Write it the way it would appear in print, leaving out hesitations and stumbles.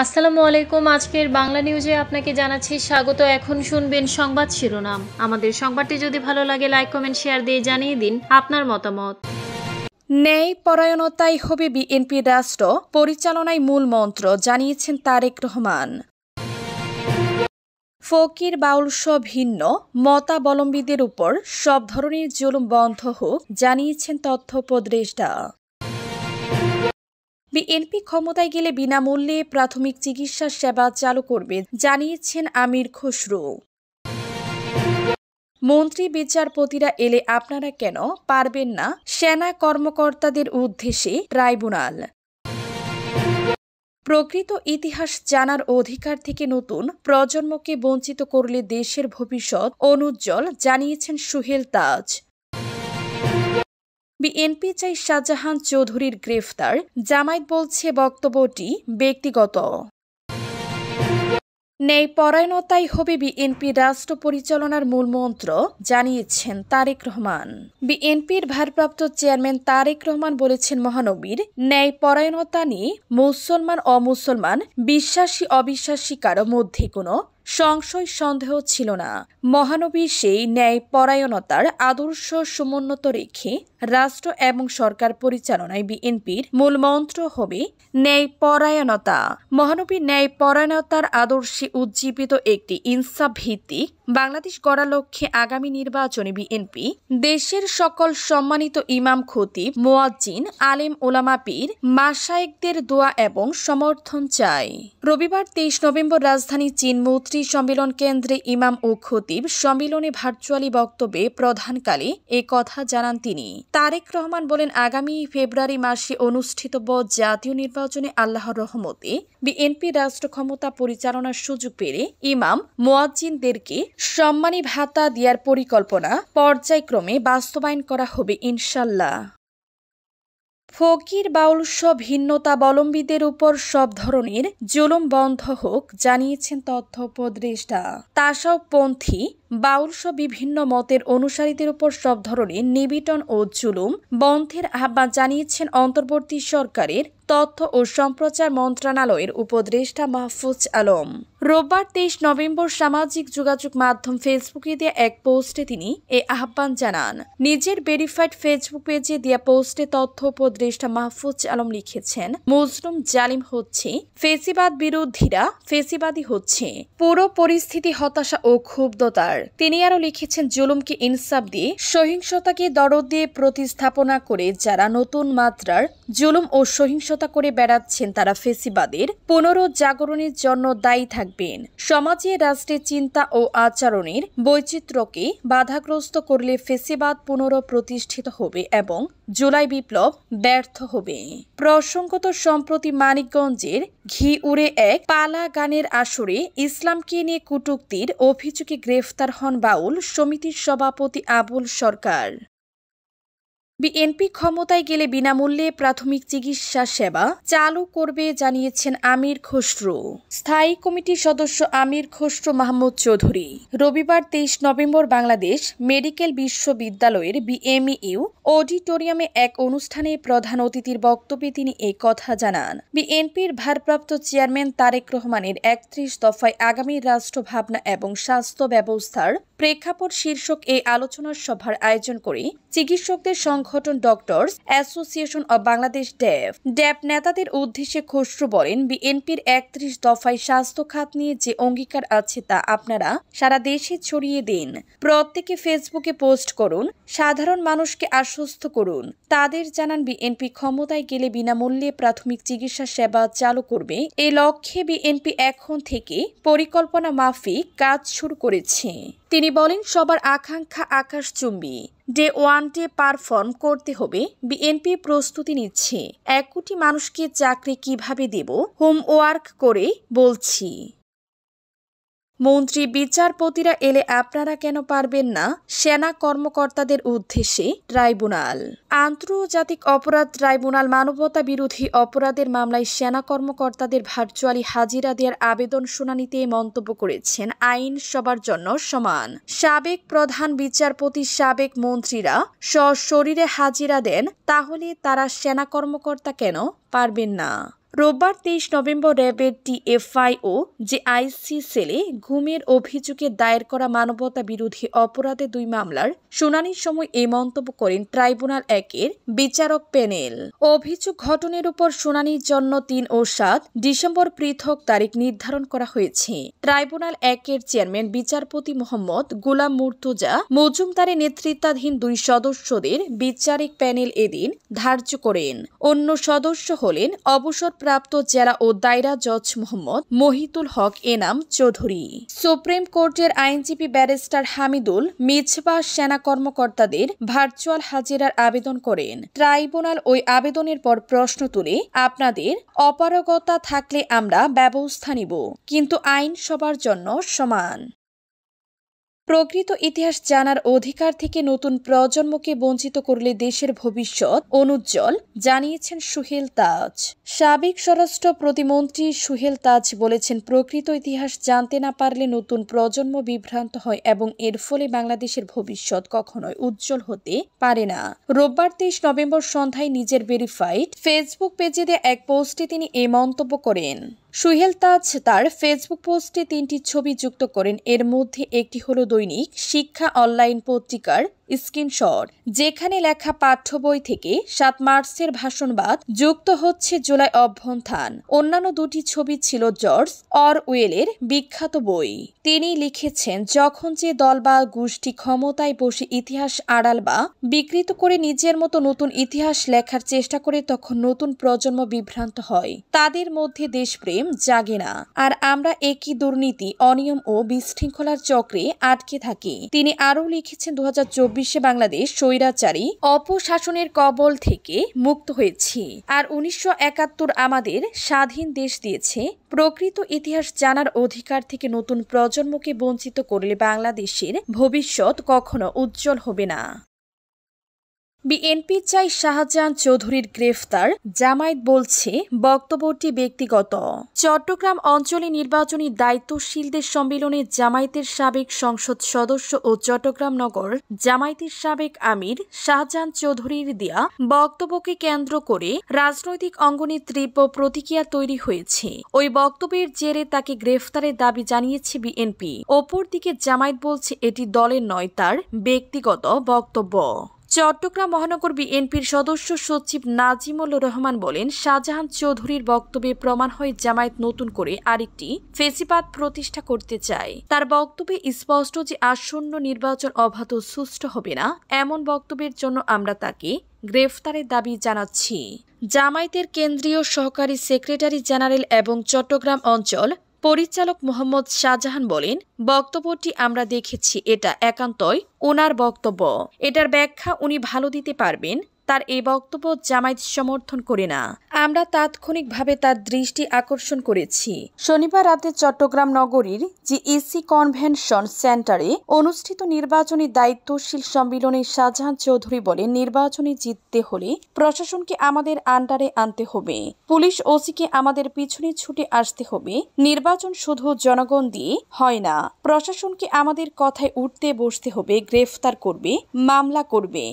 আসসালামু আলাইকুম। আজকের বাংলা নিউজে আপনাকে জানাচ্ছি স্বাগত। এখন শুনবেন সংবাদ শিরোনাম। আমাদের সংবাদটি যদি ভালো লাগে লাইক কমেন্ট শেয়ার দিয়ে জানিয়ে দিন আপনার মতামত। ন্যায় পরায়ণতাই হবে বিএনপি রাষ্ট্র পরিচালনায় মূল মন্ত্র, জানিয়েছেন তারেক রহমান। ফকির বাউলসহ ভিন্ন মতাবলম্বীদের উপর সব ধরনের জুলুম বন্ধ হোক, জানিয়েছেন তথ্য উপদেষ্টা। বিএনপি ক্ষমতায় গেলে বিনামূল্যে প্রাথমিক চিকিৎসা সেবা চালু করবে, জানিয়েছেন আমির খসরু। মন্ত্রী বিচারপতিরা এলে আপনারা কেন পারবেন না, সেনা কর্মকর্তাদের উদ্দেশ্যে ট্রাইব্যুনাল। প্রকৃত ইতিহাস জানার অধিকার থেকে নতুন প্রজন্মকে বঞ্চিত করলে দেশের ভবিষ্যৎ অনুজ্জ্বল, জানিয়েছেন সুহেল তাজ। বিএনপি চাই শাহজাহান চৌধুরীর গ্রেফতার, জামায়াত বলছে বক্তব্যটি ব্যক্তিগত। ন্যায়পরায়ণতাই হবে বিএনপি রাষ্ট্র পরিচালনার মূল মন্ত্র, জানিয়েছেন তারেক রহমান। বিএনপির ভারপ্রাপ্ত চেয়ারম্যান তারেক রহমান বলেছেন, মহানবীর ন্যায়পরায়ণতা নিয়ে মুসলমান অমুসলমান, বিশ্বাসী অবিশ্বাসী কারো মধ্যে কোনো সংশয় সন্দেহ ছিল না। মহানবীর সেই ন্যায়পরায়ণতার আদর্শ সমুন্নত রেখে রাষ্ট্র এবং সরকার পরিচালনায় বিএনপির মূল মন্ত্র হবে ন্যায়পরায়ণতা। মহানবীর ন্যায়পরায়ণতার আদর্শে উজ্জীবিত একটি ইনসাফ ভিত্তিক বাংলাদেশ গড়ার লক্ষ্যে আগামী নির্বাচনে বিএনপি দেশের সকল সম্মানিত ইমাম, খতিব, মুয়াজ্জিন, আলেম, ওলামা, পীর, মাশায়েখদের দোয়া এবং সমর্থন চায়। রবিবার 23 নভেম্বর রাজধানী চীন মৈত্রী সম্মেলন কেন্দ্রে ইমাম ও খতিব সম্মেলনে ভার্চুয়ালি বক্তব্যে প্রধানকালে এ কথা জানান তিনি। তারেক রহমান বলেন, আগামী ফেব্রুয়ারি মাসে অনুষ্ঠিতব্য জাতীয় নির্বাচনে আল্লাহর রহমতে বিএনপি রাষ্ট্র ক্ষমতা পরিচালনার সুযোগ পেলে ইমাম, মুয়াজ্জিনদেরকে সম্মানী ভাতা দেওয়ার পরিকল্পনা পর্যায়ক্রমে বাস্তবায়ন করা হবে ইনশাল্লাহ। ফকির বাউলসহ ভিন্নতাবলম্বীদের উপর সব ধরনের জুলুম বন্ধ হোক, জানিয়েছেন তথ্য উপদেষ্টা। তাসাউপপন্থী বাউলসহ বিভিন্ন মতের অনুসারীদের উপর সব ধরনের নিপীড়ন ও জুলুম বন্ধের আহ্বান জানিয়েছেন অন্তর্বর্তী সরকারের তথ্য ও সম্প্রচার মন্ত্রণালয়ের উপদেষ্টা মাহফুজ আলম। রোববার 23 নভেম্বর সামাজিক যোগাযোগ মাধ্যম ফেসবুকে দেয়া এক পোস্টে তিনি এ আহ্বান জানান। নিজের ভেরিফাইড ফেসবুক পেজে দেয়া পোস্টে তথ্য উপদেষ্টা মাহফুজ আলম লিখেছেন, মজলুম জালিম হচ্ছে ফেসিবাদ, বিরোধীরা ফেসিবাদী হচ্ছে। পুরো পরিস্থিতি হতাশা ও ক্ষুব্ধতার। তিনি আরও লিখেছেন, জুলুমকে ইনসাফ দিয়ে, সহিংসতাকে দরদ দিয়ে প্রতিস্থাপনা করে যারা নতুন মাত্রার জুলুম ও সহিংসতা করে বেড়াচ্ছেন তারা ফেসিবাদের পুনরুজ্জাগরণের জন্য দায়ী থাকবেন। সমাজে রাষ্ট্রের চিন্তা ও আচরণের বৈচিত্র্যকে বাধাগ্রস্ত করলে ফেসিবাদ পুনঃপ্রতিষ্ঠিত হবে এবং জুলাই বিপ্লব ব্যর্থ হবে। প্রসঙ্গত, সম্প্রতি মানিকগঞ্জের ঘিউরে এক পালা গানের আসরে ইসলামকে নিয়ে কটূক্তির অভিযোগে গ্রেফতার হন বাউল সমিতির সভাপতি আবুল সরকার। বিএনপি ক্ষমতায় গেলে বিনামূল্যে প্রাথমিক চিকিৎসা সেবা চালু করবে, জানিয়েছেন আমির খসরু। স্থায়ী কমিটির সদস্য আমির খসরু মাহমুদ চৌধুরী রবিবার 23 নভেম্বর বাংলাদেশ মেডিকেল বিশ্ববিদ্যালয়ের বিএমইউ অডিটোরিয়ামে এক অনুষ্ঠানে প্রধান অতিথির বক্তব্যে তিনি এই কথা জানান। বিএনপির ভারপ্রাপ্ত চেয়ারম্যান তারেক রহমানের 31 দফায় আগামী রাষ্ট্র ভাবনা এবং স্বাস্থ্য ব্যবস্থার প্রেক্ষাপট শীর্ষক এই আলোচনা সভার আয়োজন করে চিকিৎসকদের সংগঠন ডক্টরস অ্যাসোসিয়েশন অব বাংলাদেশ ড্যাব নেতাদের উদ্দেশ্যে খসরু বলেন, বিএনপির 31 দফায় স্বাস্থ্য খাত নিয়ে যে অঙ্গীকার আছে তা আপনারা সারা দেশে ছড়িয়ে দিন। প্রত্যেকে ফেসবুকে পোস্ট করুন, সাধারণ মানুষকে আশ্বস্ত করুন। তাদের জানান, বিএনপি ক্ষমতায় গেলে বিনামূল্যে প্রাথমিক চিকিৎসা সেবা চালু করবে। এই লক্ষ্যে বিএনপি এখন থেকে পরিকল্পনা মাফিক কাজ শুরু করেছে। তিনি বলেন, সবার আকাঙ্ক্ষা আকাশচুম্বী, ডে ওয়ান ডে পারফর্ম করতে হবে। বিএনপি প্রস্তুতি নিচ্ছে। 1 কোটি মানুষকে চাকরি কিভাবে দেব, হোমওয়ার্ক করে বলছি। মন্ত্রী বিচারপতিরা এলে আপনারা কেন পারবেন না, সেনা কর্মকর্তাদের উদ্দেশ্যে ট্রাইব্যুনাল। আন্তর্জাতিক অপরাধ ট্রাইব্যুনাল মানবতা বিরোধী অপরাধের মামলায় সেনা কর্মকর্তাদের ভার্চুয়ালি হাজিরা দেওয়ার আবেদন শুনানিতে মন্তব্য করেছেন, আইন সবার জন্য সমান। সাবেক প্রধান বিচারপতি, সাবেক মন্ত্রীরা সশরীরে হাজিরা দেন, তাহলে তারা সেনা কর্মকর্তা কেন পারবেন না? রোববার 23 নভেম্বর র্যাবের টিএফআইও জেআইসি সেলে গুমের অভিযোগে দায়ের করা মানবতা বিরোধী অপরাধে 2 মামলার শুনানির সময় এই মন্তব্য করেন ট্রাইব্যুনাল 1-এর বিচারক প্যানেল। অভিযোগ গঠনের উপর শুনানির জন্য 3 ও 7 ডিসেম্বর পৃথক তারিখ নির্ধারণ করা হয়েছে। ট্রাইব্যুনাল 1-এর চেয়ারম্যান বিচারপতি মোহাম্মদ গোলাম মুর্তজা মজুমদারের নেতৃত্বাধীন 2 সদস্যদের বিচারিক প্যানেল এদিন ধার্য করেন। অন্য সদস্য হলেন অবসরপ্রাপ্ত জেলা ও দায়রা জজ মোহাম্মদ মহিতুল হক এনাম চৌধুরী। সুপ্রিম কোর্টের আইনজীবী ব্যারিস্টার হামিদুল মিছবা সেনা কর্মকর্তাদের ভার্চুয়াল হাজিরার আবেদন করেন। ট্রাইব্যুনাল ওই আবেদনের পর প্রশ্ন তুলে, আপনাদের অপারগতা থাকলে আমরা ব্যবস্থা নিব, কিন্তু আইন সবার জন্য সমান। প্রকৃত ইতিহাস জানার অধিকার থেকে নতুন প্রজন্মকে বঞ্চিত করলে দেশের ভবিষ্যৎ অনুজ্জ্বল, জানিয়েছেন সুহেল তাজ। সাবেক স্বরাষ্ট্র প্রতিমন্ত্রী সুহেল তাজ বলেছেন, প্রকৃত ইতিহাস জানতে না পারলে নতুন প্রজন্ম বিভ্রান্ত হয় এবং এর ফলে বাংলাদেশের ভবিষ্যৎ কখনোই উজ্জ্বল হতে পারে না। রোববার 23 নভেম্বর সন্ধ্যায় নিজের ভেরিফাইড ফেসবুক পেজে দেয়া এক পোস্টে তিনি এই মন্তব্য করেন। সুহেল তাজ তার ফেসবুক পোস্টে 3টি ছবি যুক্ত করেন। এর মধ্যে একটি হলো দৈনিক শিক্ষা অনলাইন পত্রিকার স্ক্রিনশট, যেখানে লেখা পাঠ্য বই থেকে 7 মার্চের ভাষণবাদ যুক্ত হচ্ছে জুলাই অভ্যুত্থান। অন্যান্য 2টি ছবি ছিল জর্জ অরওয়েলের বিখ্যাত বই। তিনি লিখেছেন, যখন যে দল বা গোষ্ঠী ক্ষমতায় বসে ইতিহাস আড়াল বা বিকৃত করে নিজের মতো নতুন ইতিহাস লেখার চেষ্টা করে, তখন নতুন প্রজন্ম বিভ্রান্ত হয়, তাদের মধ্যে দেশপ্রেম জাগে না, আর আমরা একই দুর্নীতি, অনিয়ম ও বিশৃঙ্খলার চক্রে আটকে থাকি। তিনি আরও লিখেছেন, 2024 বাংলাদেশ স্বৈরাচারী অপশাসনের কবল থেকে মুক্ত হয়েছি, আর 1971 আমাদের স্বাধীন দেশ দিয়েছে। প্রকৃত ইতিহাস জানার অধিকার থেকে নতুন প্রজন্মকে বঞ্চিত করলে বাংলাদেশের ভবিষ্যৎ কখনো উজ্জ্বল হবে না। বিএনপি চাই শাহজাহান চৌধুরীর গ্রেফতার, জামায়াত বলছে বক্তব্যটি ব্যক্তিগত। চট্টগ্রাম অঞ্চলে নির্বাচনী দায়িত্বশীলদের সম্মেলনে জামায়াতের সাবেক সংসদ সদস্য ও চট্টগ্রাম নগর জামায়াতের সাবেক আমির শাহজাহান চৌধুরীর দেয়া বক্তব্যকে কেন্দ্র করে রাজনৈতিক অঙ্গনে তীব্র প্রতিক্রিয়া তৈরি হয়েছে। ওই বক্তব্যের জেরে তাকে গ্রেফতারের দাবি জানিয়েছে বিএনপি। অপরদিকে জামায়াত বলছে এটি দলের নয়, তার ব্যক্তিগত বক্তব্য। চট্টগ্রাম মহানগর বিএনপির সদস্য সচিব নাজিমুল রহমান বলেন, শাহজাহান চৌধুরীর বক্তব্যে প্রমাণ হয় জামায়াত নতুন করে আরেকটি ফেসিবাদ প্রতিষ্ঠা করতে চায়। তার বক্তব্যে স্পষ্ট যে আসন্ন নির্বাচন অবাধ ও সুষ্ঠু হবে না। এমন বক্তব্যের জন্য আমরা তাকে গ্রেফতারের দাবি জানাচ্ছি। জামায়াতের কেন্দ্রীয় সহকারী সেক্রেটারি জেনারেল এবং চট্টগ্রাম অঞ্চল পরিচালক মোহাম্মদ শাহজাহান বলেন, বক্তব্যটি আমরা দেখেছি, এটা একান্তই ওনার বক্তব্য, এটার ব্যাখ্যা উনি ভালো দিতে পারবেন। তার এই বক্তব্য জামায়াত সমর্থন করে না। আমরা তাৎক্ষণিকভাবে তার দৃষ্টি আকর্ষণ করেছি। শনিবার রাতে চট্টগ্রাম নগরীর জিইসি কনভেনশন সেন্টারে অনুষ্ঠিত নির্বাচনী দায়িত্বশীল সম্মেলনে শাহজাহান চৌধুরী বলেন, নির্বাচনে জিততে হলে প্রশাসনকে আমাদের আন্ডারে আনতে হবে, পুলিশ ওসিকে আমাদের পিছনে ছুটে আসতে হবে। নির্বাচন শুধু জনগণ দিয়ে হয় না, প্রশাসনকে আমাদের কথায় উঠতে বসতে হবে, গ্রেফতার করবে, মামলা করবে।